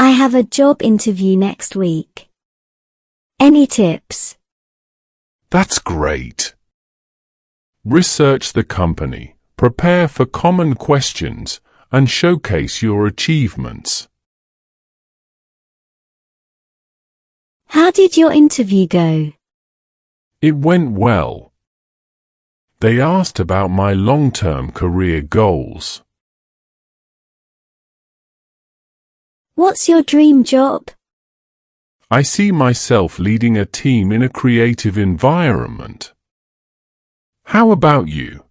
I have a job interview next week. Any tips? That's great. Research the company, prepare for common questions, and showcase your achievements. How did your interview go? It went well. They asked about my long-term career goals. What's your dream job? I see myself leading a team in a creative environment. How about you?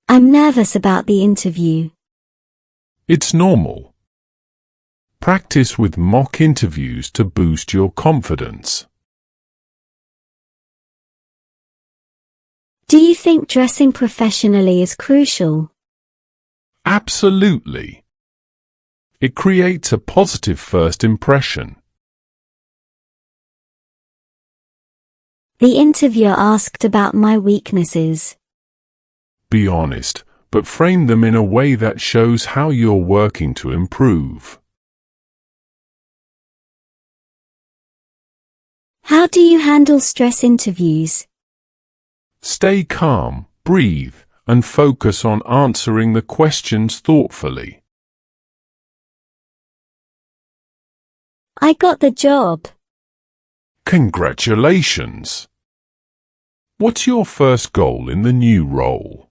I'm nervous about the interview. It's normal. Practice with mock interviews to boost your confidence. Do you think dressing professionally is crucial? Absolutely. It creates a positive first impression. The interviewer asked about my weaknesses. Be honest, but frame them in a way that shows how you're working to improve. How do you handle stress interviews? Stay calm, breathe, and focus on answering the questions thoughtfully. I got the job. Congratulations! What's your first goal in the new role?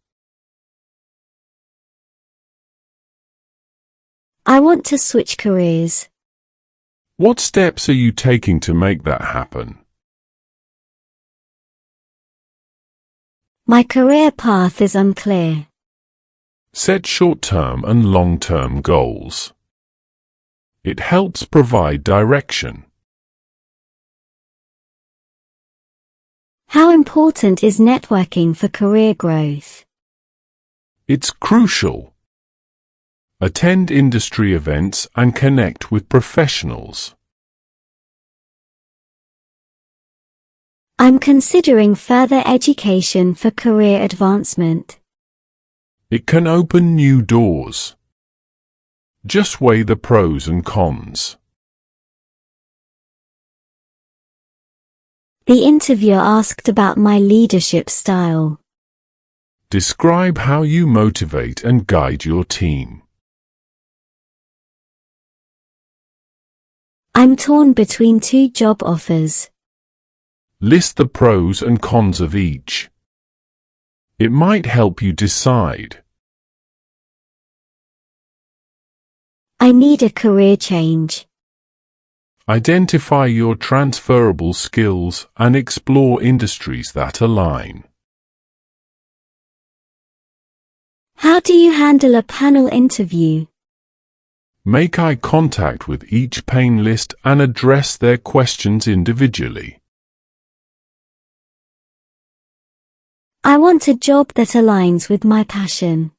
I want to switch careers. What steps are you taking to make that happen? My career path is unclear. Set short-term and long-term goals. It helps provide direction. How important is networking for career growth? It's crucial. Attend industry events and connect with professionals. I'm considering further education for career advancement. It can open new doors. Just weigh the pros and cons. The interviewer asked about my leadership style. Describe how you motivate and guide your team. I'm torn between two job offers. List the pros and cons of each. It might help you decide. I need a career change. Identify your transferable skills and explore industries that align. How do you handle a panel interview? Make eye contact with each panelist and address their questions individually. I want a job that aligns with my passion.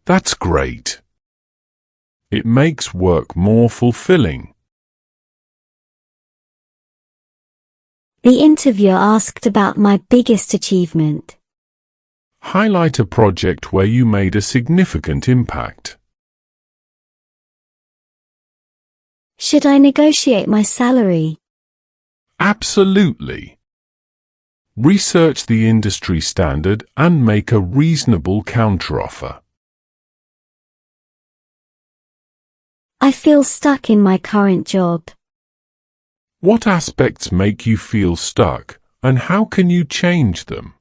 That's great. It makes work more fulfilling. The interviewer asked about my biggest achievement. Highlight a project where you made a significant impact. Should I negotiate my salary? Absolutely. Research the industry standard and make a reasonable counteroffer. I feel stuck in my current job. What aspects make you feel stuck, and how can you change them?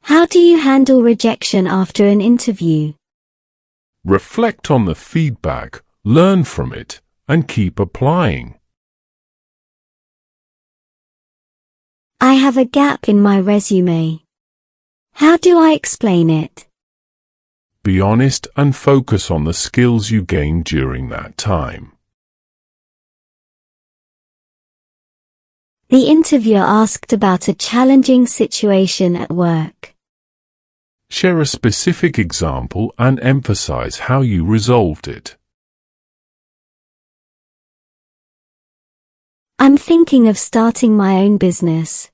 How do you handle rejection after an interview? Reflect on the feedback, learn from it, and keep applying. I have a gap in my resume. How do I explain it? Be honest and focus on the skills you gained during that time. The interviewer asked about a challenging situation at work. Share a specific example and emphasize how you resolved it. I'm thinking of starting my own business.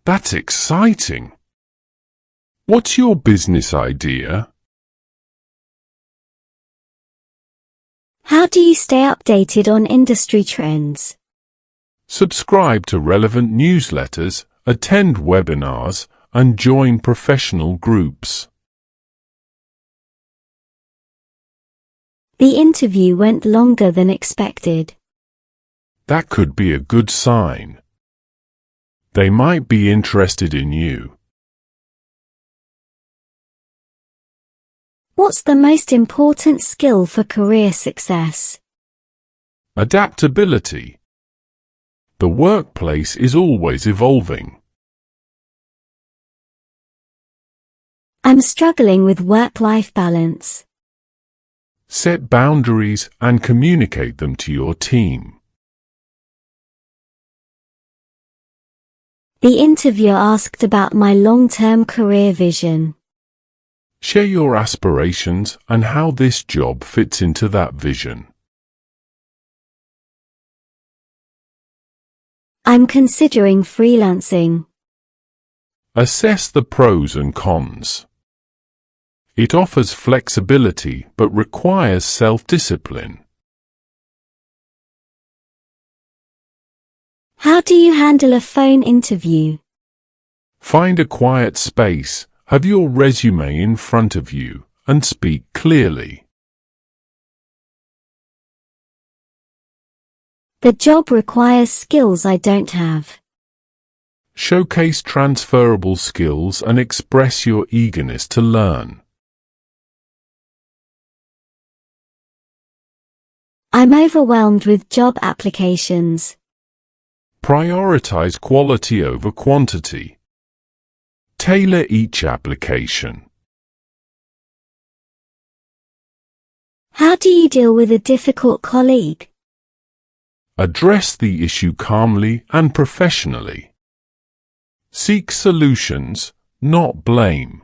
That's exciting. What's your business idea? How do you stay updated on industry trends? Subscribe to relevant newsletters, attend webinars, and join professional groups. The interview went longer than expected. That could be a good sign. They might be interested in you. What's the most important skill for career success? Adaptability. The workplace is always evolving. I'm struggling with work-life balance. Set boundaries and communicate them to your team. The interviewer asked about my long-term career vision. Share your aspirations and how this job fits into that vision. I'm considering freelancing. Assess the pros and cons. It offers flexibility but requires self-discipline. How do you handle a phone interview? Find a quiet space, have your resume in front of you, and speak clearly. The job requires skills I don't have. Showcase transferable skills and express your eagerness to learn. I'm overwhelmed with job applications. Prioritize quality over quantity. Tailor each application. How do you deal with a difficult colleague? Address the issue calmly and professionally. Seek solutions, not blame.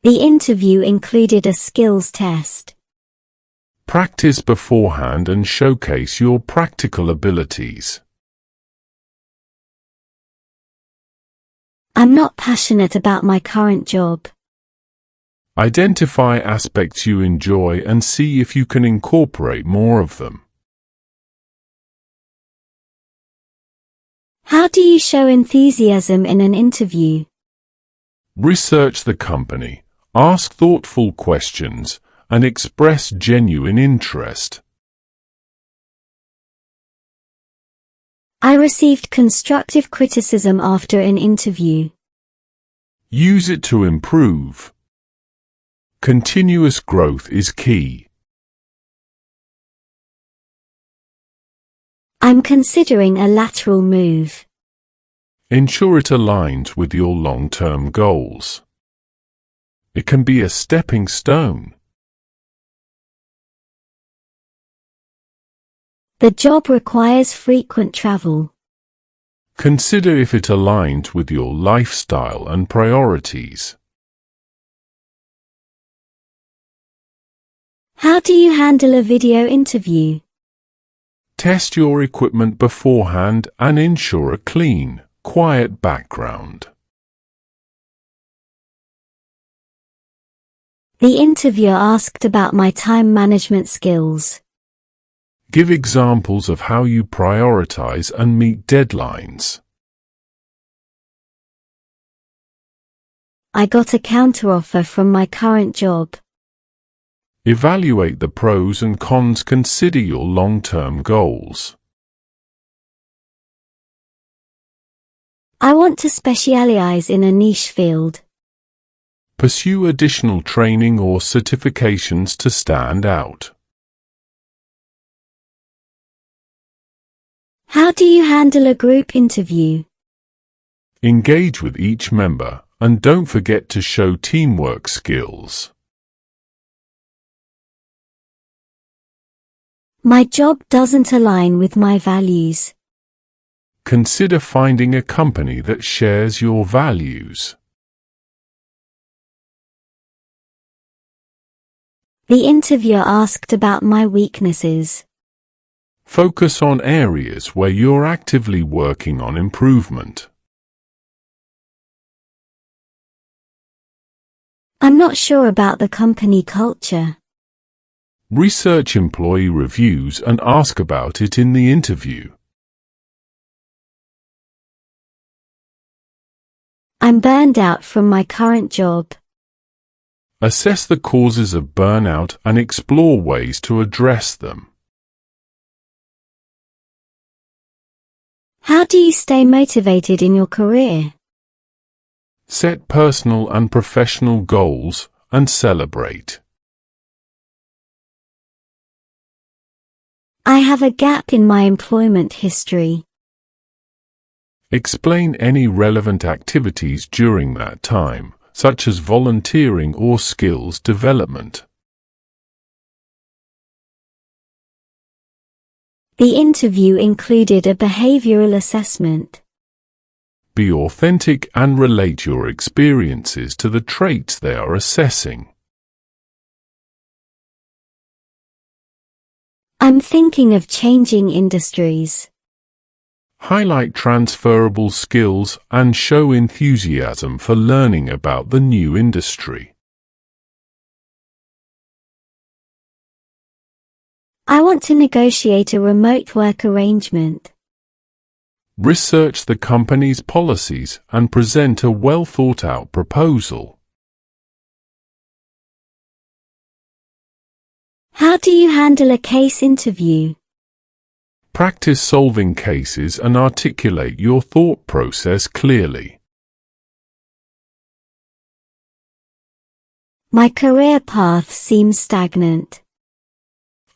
The interview included a skills test. Practice beforehand and showcase your practical abilities. I'm not passionate about my current job. Identify aspects you enjoy and see if you can incorporate more of them. How do you show enthusiasm in an interview? Research the company, ask thoughtful questions, and express genuine interest. I received constructive criticism after an interview. Use it to improve. Continuous growth is key. I'm considering a lateral move. Ensure it aligns with your long-term goals. It can be a stepping stone. The job requires frequent travel. Consider if it aligns with your lifestyle and priorities. How do you handle a video interview? Test your equipment beforehand and ensure a clean, quiet background. The interviewer asked about my time management skills. Give examples of how you prioritize and meet deadlines. I got a counteroffer from my current job. Evaluate the pros and cons. Consider your long-term goals. I want to specialize in a niche field. Pursue additional training or certifications to stand out. How do you handle a group interview? Engage with each member, and don't forget to show teamwork skills. My job doesn't align with my values. Consider finding a company that shares your values. The interviewer asked about my weaknesses. Focus on areas where you're actively working on improvement. I'm not sure about the company culture. Research employee reviews and ask about it in the interview. I'm burned out from my current job. Assess the causes of burnout and explore ways to address them. How do you stay motivated in your career? Set personal and professional goals and celebrate. I have a gap in my employment history. Explain any relevant activities during that time, such as volunteering or skills development. The interview included a behavioral assessment. Be authentic and relate your experiences to the traits they are assessing. I'm thinking of changing industries. Highlight transferable skills and show enthusiasm for learning about the new industry. I want to negotiate a remote work arrangement. Research the company's policies and present a well-thought-out proposal. How do you handle a case interview? Practice solving cases and articulate your thought process clearly. My career path seems stagnant.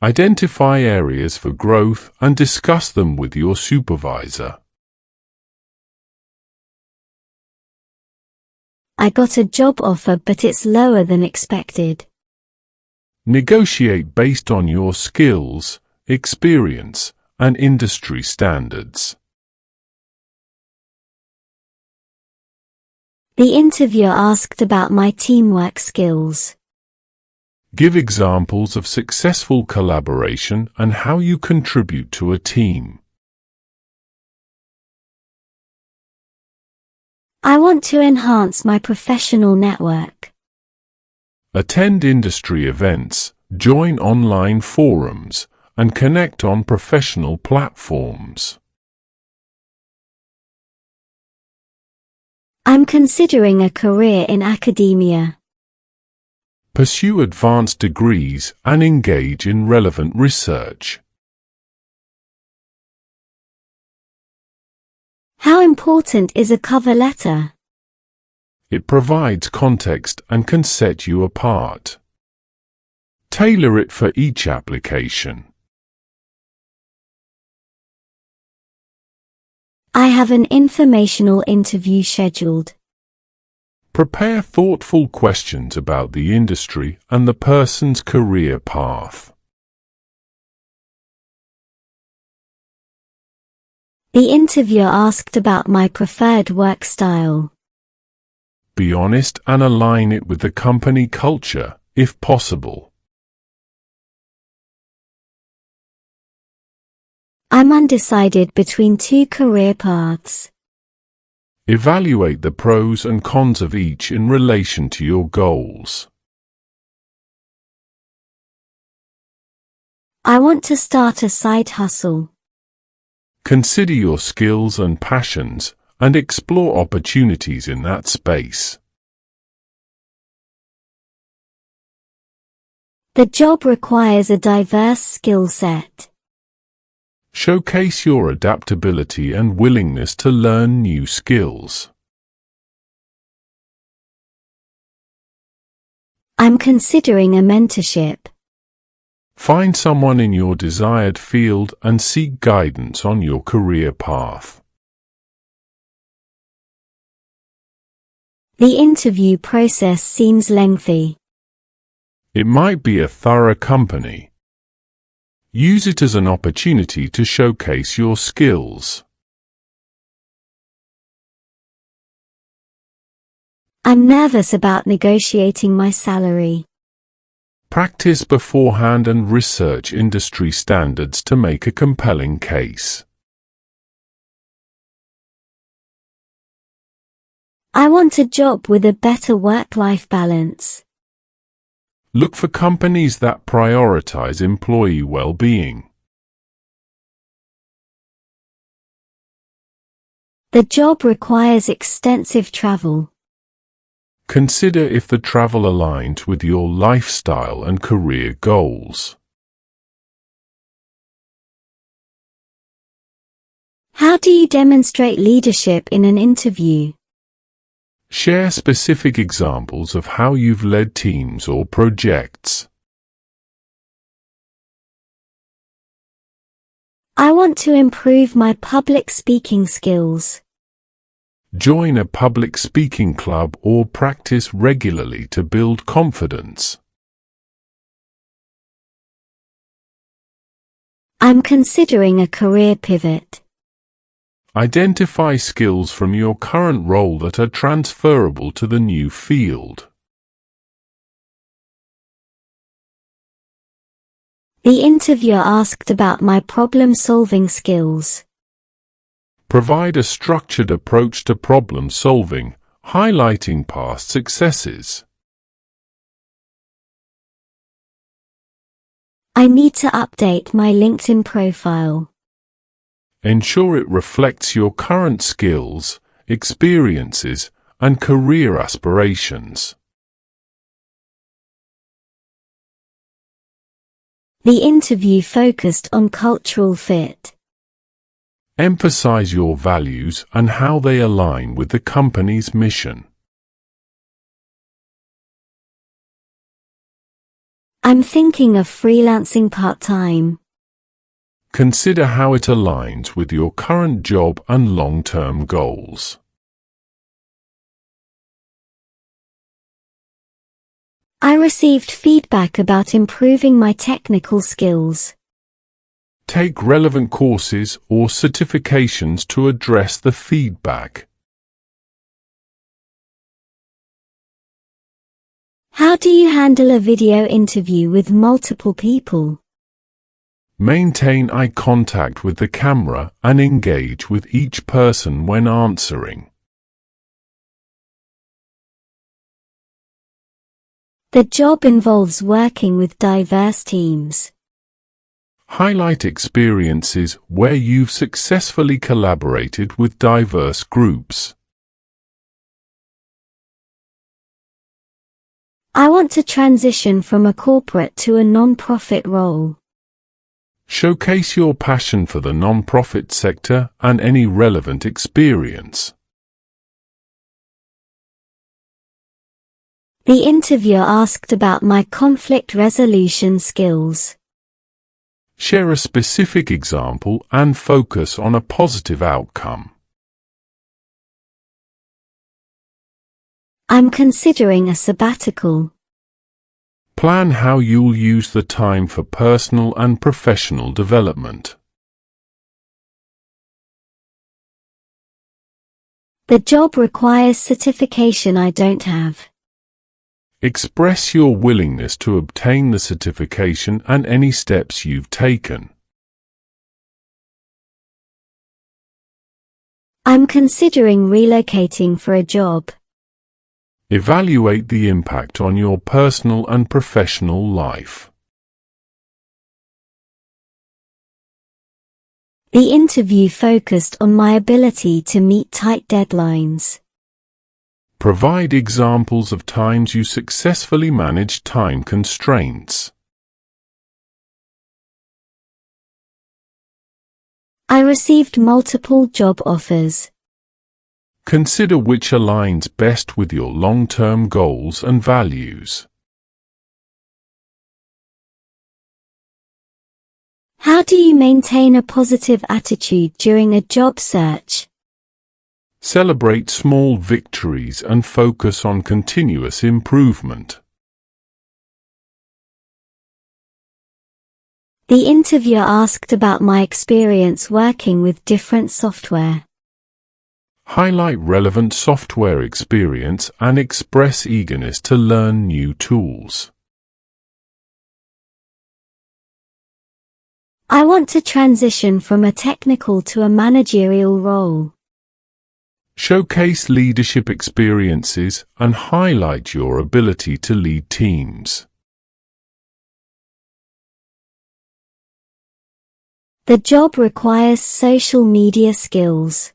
Identify areas for growth and discuss them with your supervisor. I got a job offer, but it's lower than expected. Negotiate based on your skills, experience, and industry standards. The interviewer asked about my teamwork skills. Give examples of successful collaboration and how you contribute to a team. I want to enhance my professional network. Attend industry events, join online forums, and connect on professional platforms. I'm considering a career in academia. Pursue advanced degrees and engage in relevant research. How important is a cover letter? It provides context and can set you apart. Tailor it for each application. I have an informational interview scheduled. Prepare thoughtful questions about the industry and the person's career path. The interviewer asked about my preferred work style. Be honest and align it with the company culture, if possible. I'm undecided between two career paths. Evaluate the pros and cons of each in relation to your goals. I want to start a side hustle. Consider your skills and passions and explore opportunities in that space. The job requires a diverse skill set. Showcase your adaptability and willingness to learn new skills. I'm considering a mentorship. Find someone in your desired field and seek guidance on your career path. The interview process seems lengthy. It might be a thorough company. Use it as an opportunity to showcase your skills. I'm nervous about negotiating my salary. Practice beforehand and research industry standards to make a compelling case. I want a job with a better work-life balance. Look for companies that prioritize employee well-being. The job requires extensive travel. Consider if the travel aligns with your lifestyle and career goals. How do you demonstrate leadership in an interview? Share specific examples of how you've led teams or projects. I want to improve my public speaking skills. Join a public speaking club or practice regularly to build confidence. I'm considering a career pivot. Identify skills from your current role that are transferable to the new field. The interviewer asked about my problem-solving skills. Provide a structured approach to problem solving, highlighting past successes. I need to update my LinkedIn profile. Ensure it reflects your current skills, experiences, and career aspirations. The interview focused on cultural fit. Emphasize your values and how they align with the company's mission. I'm thinking of freelancing part-time. Consider how it aligns with your current job and long-term goals. I received feedback about improving my technical skills. Take relevant courses or certifications to address the feedback. How do you handle a video interview with multiple people? Maintain eye contact with the camera and engage with each person when answering. The job involves working with diverse teams. Highlight experiences where you've successfully collaborated with diverse groups. I want to transition from a corporate to a non-profit role. Showcase your passion for the non-profit sector and any relevant experience. The interviewer asked about my conflict resolution skills. Share a specific example and focus on a positive outcome. I'm considering a sabbatical. Plan how you'll use the time for personal and professional development. The job requires certification I don't have. Express your willingness to obtain the certification and any steps you've taken. I'm considering relocating for a job. Evaluate the impact on your personal and professional life. The interview focused on my ability to meet tight deadlines. Provide examples of times you successfully managed time constraints. I received multiple job offers. Consider which aligns best with your long-term goals and values. How do you maintain a positive attitude during a job search? Celebrate small victories and focus on continuous improvement. The interviewer asked about my experience working with different software. Highlight relevant software experience and express eagerness to learn new tools. I want to transition from a technical to a managerial role. Showcase leadership experiences and highlight your ability to lead teams. The job requires social media skills.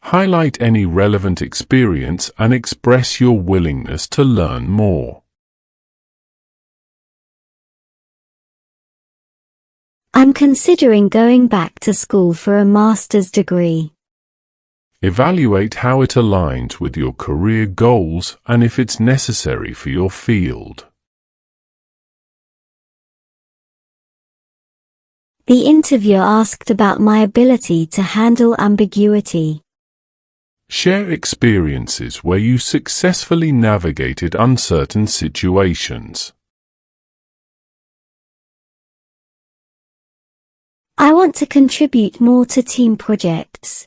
Highlight any relevant experience and express your willingness to learn more. I'm considering going back to school for a master's degree. Evaluate how it aligns with your career goals and if it's necessary for your field. The interviewer asked about my ability to handle ambiguity. Share experiences where you successfully navigated uncertain situations. I want to contribute more to team projects.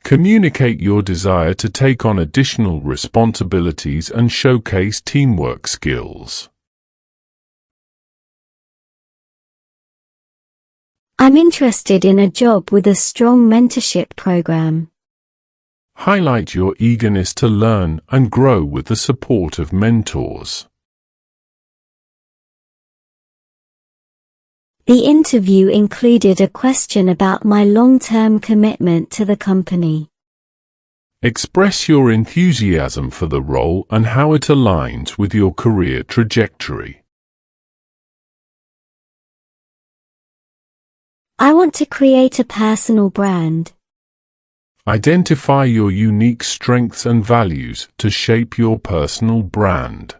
Communicate your desire to take on additional responsibilities and showcase teamwork skills. I'm interested in a job with a strong mentorship program. Highlight your eagerness to learn and grow with the support of mentors. The interview included a question about my long-term commitment to the company. Express your enthusiasm for the role and how it aligns with your career trajectory. I want to create a personal brand. Identify your unique strengths and values to shape your personal brand.